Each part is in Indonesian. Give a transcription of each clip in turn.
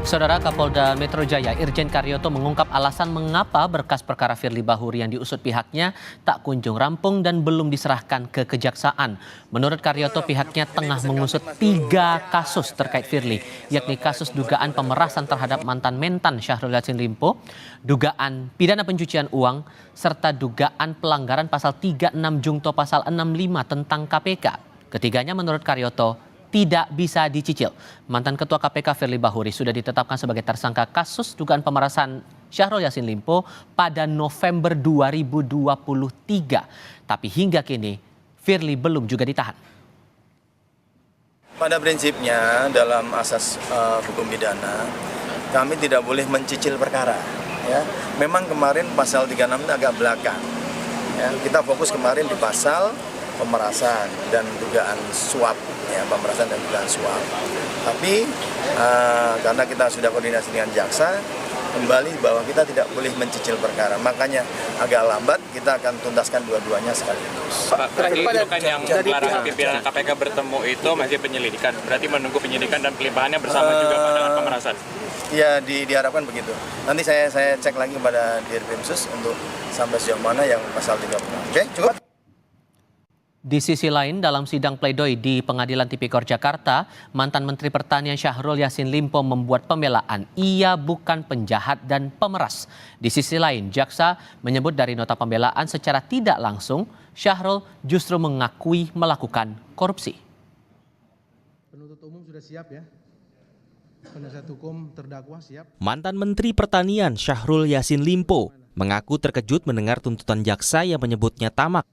Saudara Kapolda Metro Jaya Irjen Karyoto mengungkap alasan mengapa berkas perkara Firly Bahuri yang diusut pihaknya tak kunjung rampung dan belum diserahkan ke kejaksaan. Menurut Karyoto, pihaknya tengah mengusut 3 kasus terkait Firly, yakni kasus dugaan pemerasan terhadap mantan mentan Syahrul Yassin Limpo, dugaan pidana pencucian uang, serta dugaan pelanggaran pasal 36 Jungto pasal 65 tentang KPK. Ketiganya menurut Karyoto tidak bisa dicicil. Mantan Ketua KPK Firly Bahuri sudah ditetapkan sebagai tersangka kasus dugaan pemerasan Syahrul Yassin Limpo pada November 2023. Tapi hingga kini Firly belum juga ditahan. Pada prinsipnya dalam asas hukum pidana kami tidak boleh mencicil perkara. Ya. Memang kemarin pasal 36 agak belakang. Ya. Kita fokus kemarin di pasal pemerasan dan dugaan suap, ya, pemerasan dan dugaan suap. Tapi karena kita sudah koordinasi dengan jaksa, kembali bahwa kita tidak boleh mencicil perkara. Makanya agak lambat, kita akan tuntaskan dua-duanya sekaligus. Pak, berarti itu kan yang larangan pimpinan KPK bertemu itu masih penyelidikan. Berarti menunggu penyidikan dan pelimpahannya bersama juga Pak dengan pemerasan. Ya, diharapkan begitu. Nanti saya cek lagi kepada Dirkrimsus untuk sampai sejauh mana yang pasal 30. Oke, cukup. Di sisi lain, dalam sidang pledoi di Pengadilan Tipikor Jakarta, mantan Menteri Pertanian Syahrul Yassin Limpo membuat pembelaan ia bukan penjahat dan pemeras. Di sisi lain, jaksa menyebut dari nota pembelaan secara tidak langsung, Syahrul justru mengakui melakukan korupsi. Penuntut umum sudah siap ya? Penasihat hukum terdakwa siap? Mantan Menteri Pertanian Syahrul Yassin Limpo mengaku terkejut mendengar tuntutan jaksa yang menyebutnya tamak.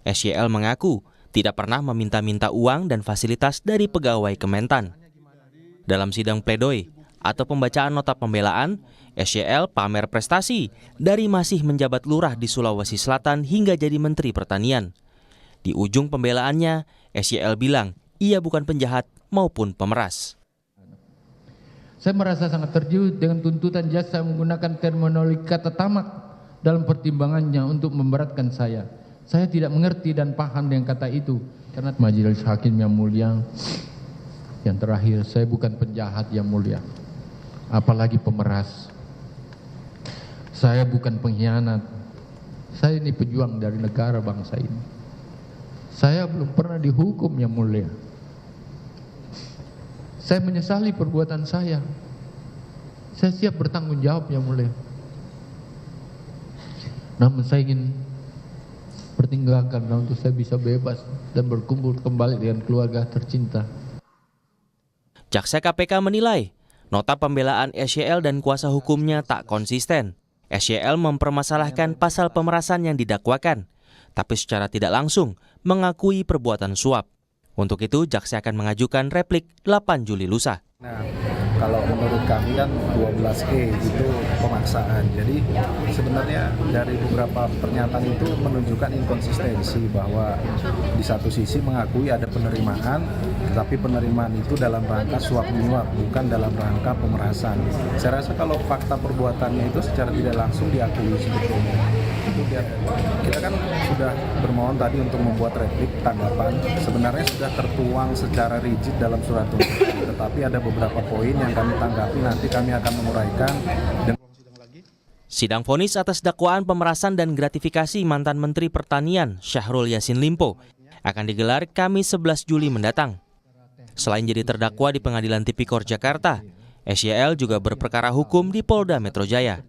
SYL mengaku tidak pernah meminta-minta uang dan fasilitas dari pegawai Kementan. Dalam sidang pledoi atau pembacaan nota pembelaan, SYL pamer prestasi dari masih menjabat lurah di Sulawesi Selatan hingga jadi Menteri Pertanian. Di ujung pembelaannya, SYL bilang ia bukan penjahat maupun pemeras. Saya merasa sangat terkejut dengan tuntutan jaksa menggunakan terminologi kata tamak dalam pertimbangannya untuk memberatkan saya. Saya tidak mengerti dan paham dengan kata itu. Karena majelis hakim yang mulia, yang terakhir, saya bukan penjahat yang mulia. Apalagi pemeras. Saya bukan pengkhianat. Saya ini pejuang dari negara bangsa ini. Saya belum pernah dihukum yang mulia. Saya menyesali perbuatan saya. Saya siap bertanggung jawab yang mulia. Namun saya ingin pertinggalkan untuk saya bisa bebas dan berkumpul kembali dengan keluarga tercinta. Jaksa KPK menilai nota pembelaan SYL dan kuasa hukumnya tak konsisten. SYL mempermasalahkan pasal pemerasan yang didakwakan, tapi secara tidak langsung mengakui perbuatan suap. Untuk itu, jaksa akan mengajukan replik 8 Juli lusa. Nah, kalau menurut kami kan 12E itu pemaksaan. Jadi sebenarnya dari beberapa pernyataan itu menunjukkan inkonsistensi bahwa di satu sisi mengakui ada penerimaan, tetapi penerimaan itu dalam rangka suap menyuap, bukan dalam rangka pemerasan. Saya rasa kalau fakta perbuatannya itu secara tidak langsung diakui sebetulnya. Kita kan sudah bermohon tadi untuk membuat replik tanggapan. Sebenarnya sudah tertuang secara rigid dalam surat tuntutan, tetapi ada beberapa poin yang kami tanggapi, nanti kami akan menguraikan. Sidang vonis atas dakwaan pemerasan dan gratifikasi mantan Menteri Pertanian Syahrul Yassin Limpo akan digelar Kamis 11 Juli mendatang. Selain jadi terdakwa di Pengadilan Tipikor Jakarta, SYL juga berperkara hukum di Polda Metro Jaya.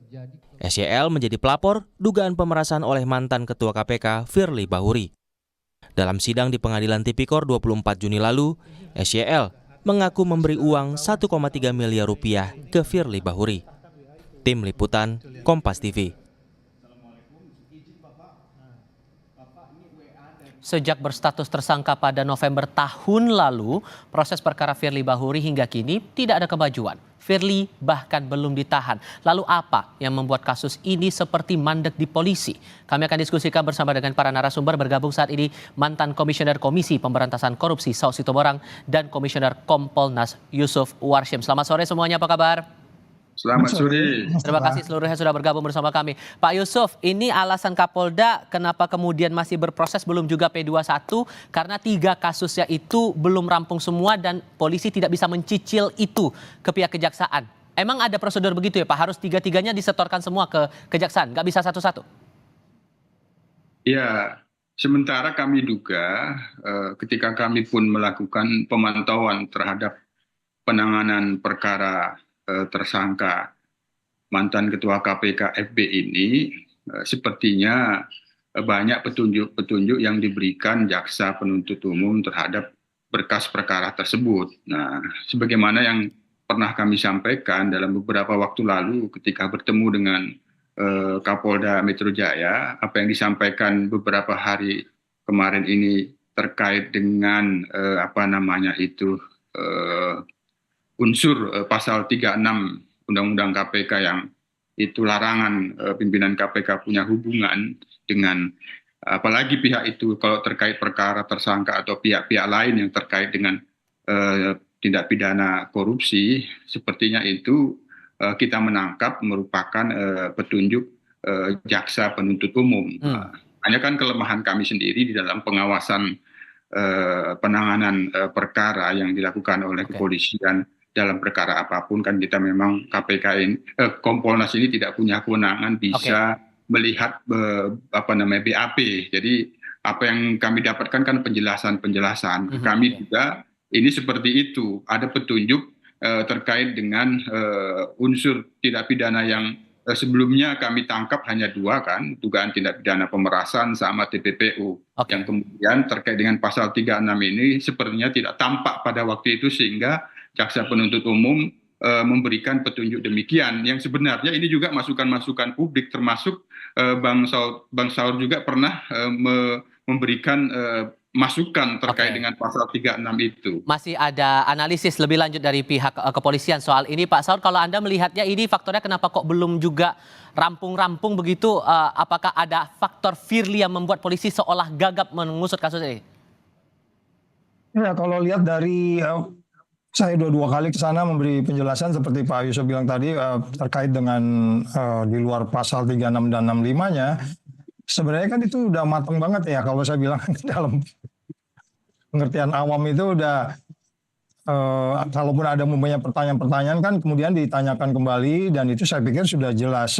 SYL menjadi pelapor dugaan pemerasan oleh mantan Ketua KPK Firly Bahuri. Dalam sidang di Pengadilan Tipikor 24 Juni lalu, SYL mengaku memberi uang 1,3 miliar rupiah ke Firly Bahuri. Tim Liputan, Kompas TV. Sejak berstatus tersangka pada November tahun lalu, proses perkara Firly Bahuri hingga kini tidak ada kemajuan. Firly bahkan belum ditahan. Lalu apa yang membuat kasus ini seperti mandek di polisi? Kami akan diskusikan bersama dengan para narasumber. Bergabung saat ini mantan Komisioner Komisi Pemberantasan Korupsi Saud Situmorang dan Komisioner Kompolnas Yusuf Warshim. Selamat sore semuanya, apa kabar? Selamat sore. Terima kasih seluruhnya sudah bergabung bersama kami. Pak Yusuf, ini alasan Kapolda kenapa kemudian masih berproses belum juga P21 karena 3 kasusnya itu belum rampung semua dan polisi tidak bisa mencicil itu ke pihak kejaksaan. Emang ada prosedur begitu ya Pak? Harus tiga-tiganya disetorkan semua ke kejaksaan, nggak bisa satu-satu? Ya, sementara kami duga ketika kami pun melakukan pemantauan terhadap penanganan perkara tersangka mantan Ketua KPK FB ini, sepertinya banyak petunjuk-petunjuk yang diberikan jaksa penuntut umum terhadap berkas perkara tersebut. Nah, sebagaimana yang pernah kami sampaikan dalam beberapa waktu lalu ketika bertemu dengan Kapolda Metro Jaya, apa yang disampaikan beberapa hari kemarin ini terkait dengan unsur pasal 36 Undang-Undang KPK yang itu larangan pimpinan KPK punya hubungan dengan apalagi pihak itu kalau terkait perkara tersangka atau pihak-pihak lain yang terkait dengan tindak pidana korupsi, sepertinya itu kita menangkap merupakan petunjuk jaksa penuntut umum. Hanya kan kelemahan kami sendiri di dalam pengawasan penanganan perkara yang dilakukan oleh kepolisian dalam perkara apapun, kan kita memang KPK ini, Kompolnas ini tidak punya kewenangan bisa melihat BAP. Jadi apa yang kami dapatkan kan penjelasan. Kami juga ini seperti itu, ada petunjuk terkait dengan unsur tindak pidana yang sebelumnya kami tangkap hanya 2 kan, dugaan tindak pidana pemerasan sama TPPU. Yang kemudian terkait dengan pasal 36 ini sepertinya tidak tampak pada waktu itu, sehingga jaksa penuntut umum memberikan petunjuk demikian. Yang sebenarnya ini juga masukan-masukan publik, termasuk Bang Saur juga pernah memberikan masukan terkait dengan pasal 36 itu. Masih ada analisis lebih lanjut dari pihak kepolisian soal ini, Pak Saud. Kalau Anda melihatnya ini faktornya kenapa kok belum juga rampung-rampung begitu? Apakah ada faktor Firly yang membuat polisi seolah gagap mengusut kasus ini? Ya, kalau lihat dari saya 2 kali ke sana memberi penjelasan seperti Pak Yusuf bilang tadi terkait dengan di luar pasal 36 dan 65-nya. Sebenarnya kan itu udah matang banget ya, kalau saya bilang dalam pengertian awam itu udah kalaupun ada umpamanya pertanyaan-pertanyaan kan kemudian ditanyakan kembali, dan itu saya pikir sudah jelas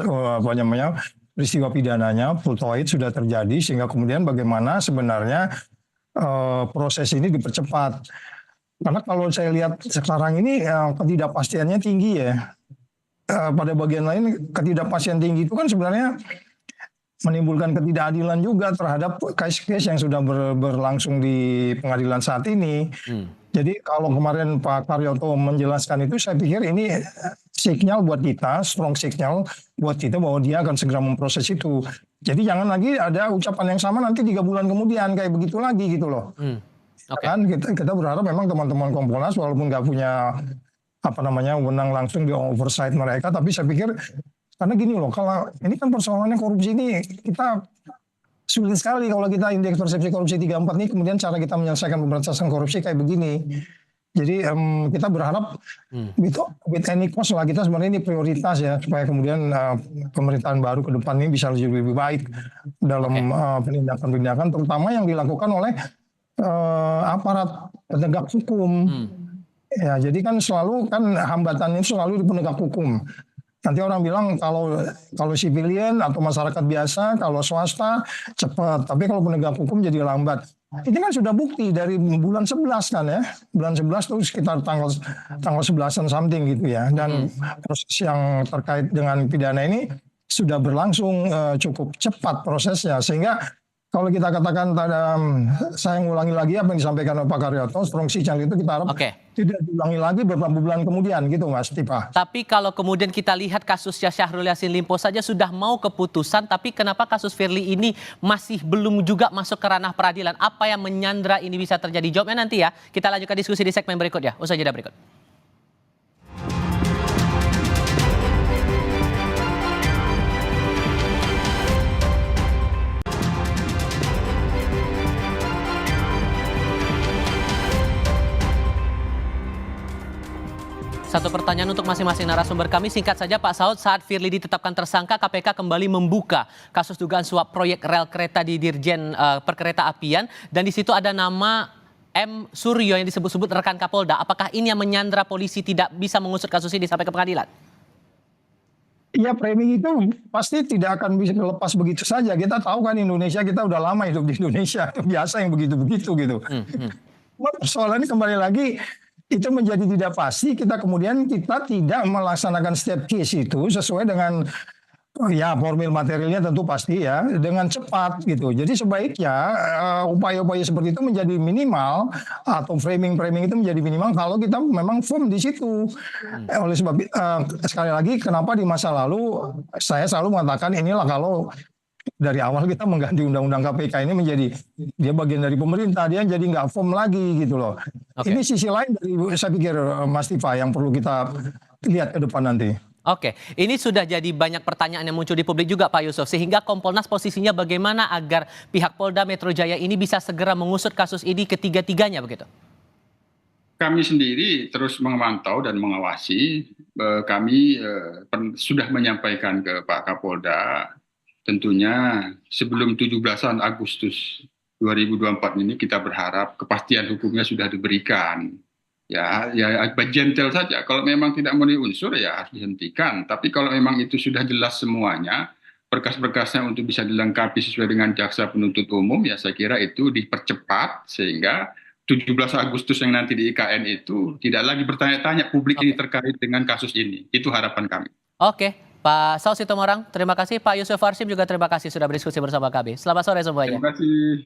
peristiwa pidananya full toid sudah terjadi, sehingga kemudian bagaimana sebenarnya proses ini dipercepat. Karena kalau saya lihat sekarang ini ketidakpastiannya tinggi ya. Pada bagian lain ketidakpastian tinggi itu kan sebenarnya menimbulkan ketidakadilan juga terhadap case-case yang sudah berlangsung di pengadilan saat ini. Jadi kalau kemarin Pak Karyoto menjelaskan itu, saya pikir ini signal buat kita, strong signal buat kita bahwa dia akan segera memproses itu. Jadi jangan lagi ada ucapan yang sama nanti 3 bulan kemudian kayak begitu lagi gitu loh. Kan kita berharap memang teman-teman Kompolnas walaupun nggak punya wewenang langsung di oversight mereka, tapi saya pikir karena gini loh, kalau ini kan persoalannya korupsi ini kita sulit sekali kalau kita indeks persepsi korupsi 34 ini kemudian cara kita menyelesaikan pemberantasan korupsi kayak begini. Jadi kita berharap gitu with any cost lah, kita sebenarnya ini prioritas ya supaya kemudian pemerintahan baru ke depan ini bisa lebih baik dalam penindakan-penindakan terutama yang dilakukan oleh aparat penegak hukum. Ya, jadi kan selalu kan hambatannya selalu di penegak hukum. Nanti orang bilang kalau sipilian atau masyarakat biasa, kalau swasta cepat, tapi kalau penegak hukum jadi lambat. Ini kan sudah bukti dari bulan 11 kan ya. Bulan 11 itu sekitar tanggal 11-an something gitu ya. Dan proses yang terkait dengan pidana ini sudah berlangsung cukup cepat prosesnya, sehingga kalau kita katakan saya ngulangi lagi apa yang disampaikan oleh Pak Karyoto, strong signal itu kita harap tidak diulangi lagi beberapa bulan kemudian gitu Mas Tipa. Tapi kalau kemudian kita lihat kasusnya Syahrul Yassin Limpo saja sudah mau keputusan, tapi kenapa kasus Firly ini masih belum juga masuk ke ranah peradilan? Apa yang menyandra ini bisa terjadi? Jawabnya nanti ya. Kita lanjutkan diskusi di segmen berikut ya. Usai jeda berikut. Satu pertanyaan untuk masing-masing narasumber kami. Singkat saja Pak Saud, saat Firly ditetapkan tersangka, KPK kembali membuka kasus dugaan suap proyek rel kereta di Dirjen Perkereta Apian. Dan di situ ada nama M. Suryo yang disebut-sebut rekan Kapolda. Apakah ini yang menyandra polisi tidak bisa mengusut kasus ini sampai ke pengadilan? ya framing itu pasti tidak akan bisa lepas begitu saja. Kita tahu kan Indonesia, kita udah lama hidup di Indonesia, biasa yang begitu-begitu gitu. Persoalannya kembali lagi itu menjadi tidak pasti, kita tidak melaksanakan setiap case itu sesuai dengan ya formil materialnya tentu pasti ya dengan cepat gitu. Jadi sebaiknya upaya-upaya seperti itu menjadi minimal atau framing itu menjadi minimal kalau kita memang firm di situ. Oleh sebab sekali lagi kenapa di masa lalu saya selalu mengatakan inilah kalau dari awal kita mengganti undang-undang KPK ini menjadi dia bagian dari pemerintah, dia jadi nggak firm lagi gitu loh. Ini sisi lain dari saya pikir Mas Tifa yang perlu kita lihat ke depan nanti. Oke, ini sudah jadi banyak pertanyaan yang muncul di publik juga Pak Yusuf, sehingga Kompolnas posisinya bagaimana agar pihak Polda Metro Jaya ini bisa segera mengusut kasus ini ketiga-tiganya begitu? Kami sendiri terus memantau dan mengawasi. Kami sudah menyampaikan ke Pak Kapolda, tentunya sebelum 17 Agustus 2024 ini kita berharap kepastian hukumnya sudah diberikan. Ya gentle saja. Kalau memang tidak memenuhi unsur ya harus dihentikan. Tapi kalau memang itu sudah jelas semuanya, berkas-berkasnya untuk bisa dilengkapi sesuai dengan jaksa penuntut umum, ya saya kira itu dipercepat sehingga 17 Agustus yang nanti di IKN itu tidak lagi bertanya-tanya publik ini terkait dengan kasus ini. Itu harapan kami. Oke, Pak Saud Sitomorang, terima kasih. Pak Yusuf Warsim juga terima kasih sudah berdiskusi bersama kami. Selamat sore semuanya. Terima kasih.